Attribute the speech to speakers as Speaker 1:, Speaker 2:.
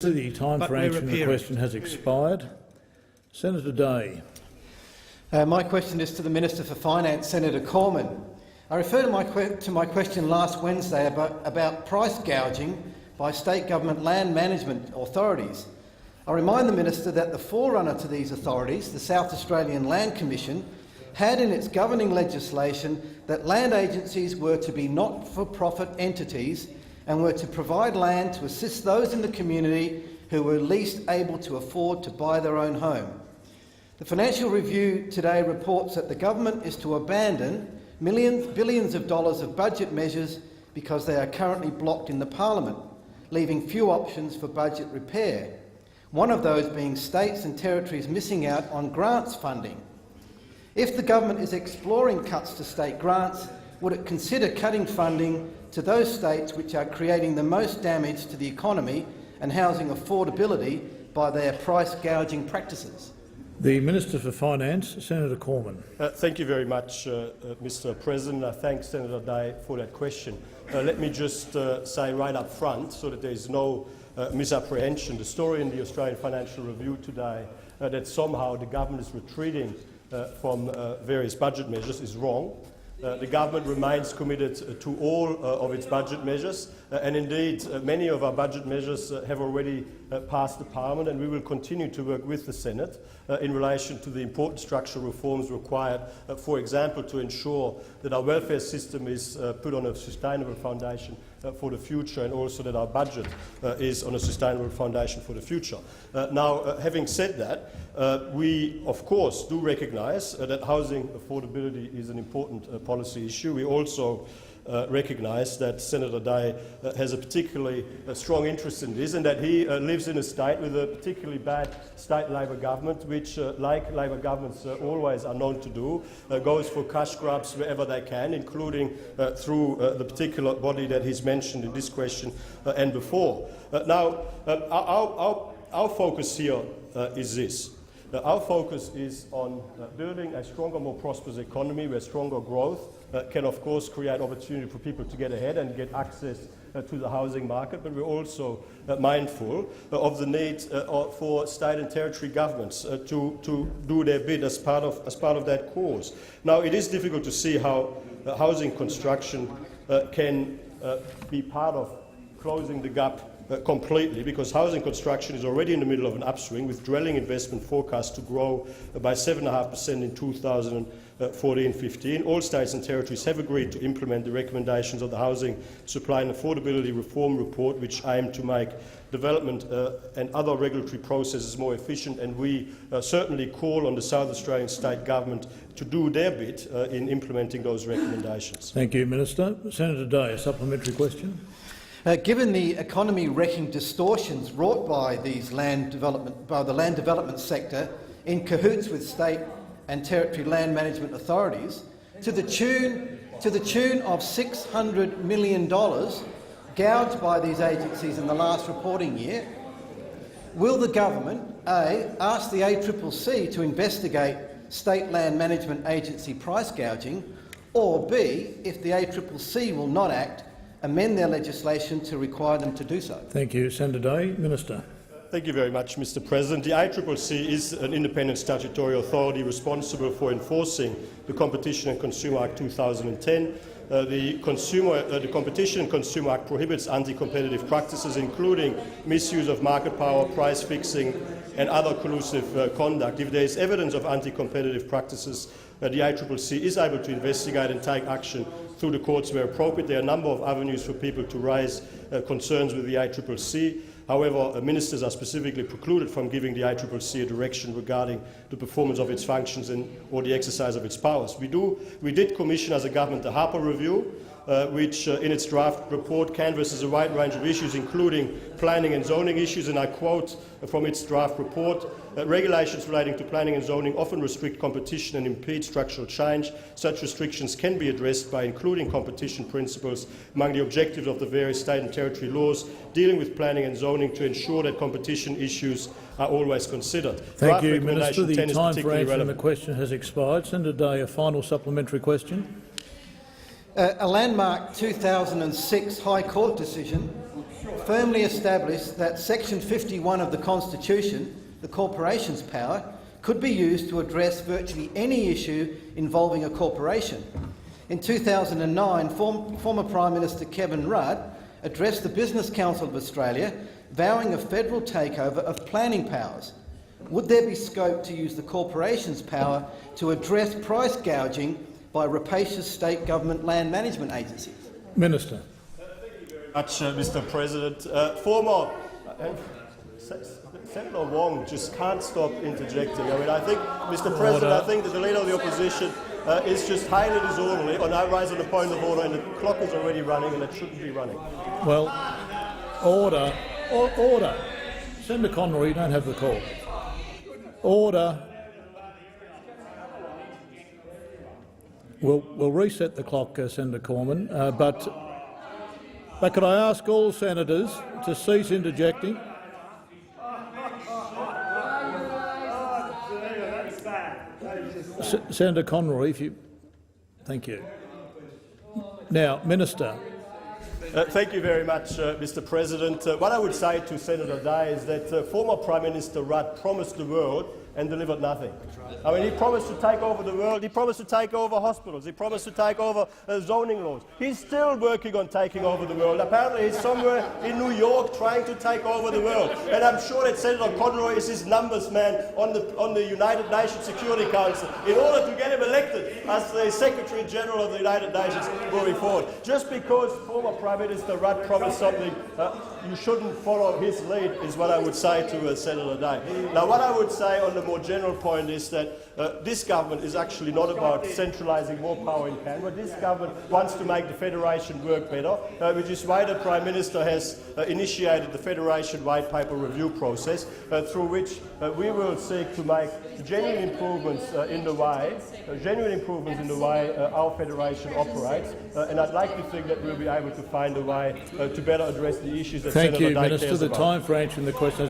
Speaker 1: The time for answering the question has expired. Senator Day.
Speaker 2: My question is to the Minister for Finance, Senator Cormann. I refer to my question last Wednesday about price gouging by state government land management authorities. I remind the Minister that the forerunner to these authorities, the South Australian Land Commission, had in its governing legislation that land agencies were to be not-for-profit entities and were to provide land to assist those in the community who were least able to afford to buy their own home. The Financial Review today reports that the government is to abandon billions of dollars of budget measures because they are currently blocked in the Parliament, leaving few options for budget repair, one of those being states and territories missing out on grants funding. If the government is exploring cuts to state grants, would it consider cutting funding to those states which are creating the most damage to the economy and housing affordability by their price gouging practices?
Speaker 1: The Minister for Finance, Senator Cormann.
Speaker 3: Thank you very much, Mr President. I thank Senator Day for that question. Let me just say right up front, so that there is no misapprehension, the story in the Australian Financial Review today that somehow the government is retreating from various budget measures is wrong. The government remains committed to all of its budget measures, and indeed many of our budget measures have already passed the Parliament, and we will continue to work with the Senate in relation to the important structural reforms required, for example, to ensure that our welfare system is put on a sustainable foundation for the future, and also that our budget is on a sustainable foundation for the future. Now, having said that, we of course do recognise that housing affordability is an important policy issue. We also recognise that Senator Day has a particularly strong interest in this, and that he lives in a state with a particularly bad state Labor government, which, like Labor governments always are known to do, goes for cash grabs wherever they can, including through the particular body that he's mentioned in this question and before. Now, our focus here is this. Our focus is on building a stronger, more prosperous economy where stronger growth can, of course, create opportunity for people to get ahead and get access to the housing market, but we're also mindful of the need for state and territory governments to do their bit as part of that cause. Now, it is difficult to see how housing construction can be part of closing the gap completely, because housing construction is already in the middle of an upswing, with dwelling investment forecast to grow by 7.5% in 2014-15. All states and territories have agreed to implement the recommendations of the Housing Supply and Affordability Reform Report, which aim to make development and other regulatory processes more efficient, and we certainly call on the South Australian State Government to do their bit in implementing those recommendations.
Speaker 1: Thank you, Minister. Senator Day, a supplementary question.
Speaker 2: Given the economy-wrecking distortions wrought by the land development sector in cahoots with state and territory land management authorities, to the tune of $600 million gouged by these agencies in the last reporting year, will the government A, ask the ACCC to investigate state land management agency price gouging, or B, if the ACCC will not act, amend their legislation to require them to do so?
Speaker 1: Thank you. Senator Day. Minister.
Speaker 3: Thank you very much, Mr President. The ACCC is an independent statutory authority responsible for enforcing the Competition and Consumer Act 2010. The Competition and Consumer Act prohibits anti-competitive practices, including misuse of market power, price fixing and other collusive conduct. If there is evidence of anti-competitive practices, the ACCC is able to investigate and take action through the courts where appropriate. There are a number of avenues for people to raise concerns with the ACCC. However, ministers are specifically precluded from giving the ACCC a direction regarding the performance of its functions or the exercise of its powers. We did commission as a government the Harper Review, which in its draft report canvasses a wide range of issues, including planning and zoning issues, and I quote from its draft report, regulations relating to planning and zoning often restrict competition and impede structural change. Such restrictions can be addressed by including competition principles among the objectives of the various state and territory laws dealing with planning and zoning to ensure that competition issues are always considered.
Speaker 1: Thank you, Minister. The time for answering the question has expired. Senator Day, a final supplementary question.
Speaker 2: A landmark 2006 High Court decision firmly established that Section 51 of the Constitution, the Corporations Power, could be used to address virtually any issue involving a corporation. In 2009, former Prime Minister Kevin Rudd addressed the Business Council of Australia, vowing a federal takeover of planning powers. Would there be scope to use the Corporations Power to address price gouging by rapacious state government land management agencies?
Speaker 1: Minister.
Speaker 3: Much, Mr. President. Senator Wong just can't stop interjecting. I mean, I think, Mr. President, I think that the Leader of the Opposition is just highly disorderly. I rise on a point of order, and the clock is already running, and it shouldn't be running.
Speaker 1: Well, order. Order. Senator Conroy, you don't have the call. Order. We'll reset the clock, Senator Cormann, but could I ask all senators to cease interjecting? Senator Conroy, if you... Thank you. Now, Minister.
Speaker 3: Thank you very much, Mr. President. What I would say to Senator Day is that former Prime Minister Rudd promised the world and delivered nothing. I mean, he promised to take over the world, he promised to take over hospitals, he promised to take over zoning laws. He's still working on taking over the world. Apparently he's somewhere in New York trying to take over the world. And I'm sure that Senator Conroy is his numbers man on the United Nations Security Council in order to get him elected as the Secretary General of the United Nations moving forward. Just because former Prime Minister Rudd promised something, you shouldn't follow his lead, is what I would say to Senator Day. Now, what I would say on the more general point is that this government is actually not about centralising more power in Canberra. This government wants to make the Federation work better, which is why the Prime Minister has initiated the Federation White Paper review process, through which we will seek to make genuine improvements in the way our Federation operates. And I'd like to think that we'll be able to find a way to better address the issues that
Speaker 1: Thank
Speaker 3: Senator
Speaker 1: you,
Speaker 3: Day
Speaker 1: Minister.
Speaker 3: cares
Speaker 1: The
Speaker 3: about.
Speaker 1: time for answering the question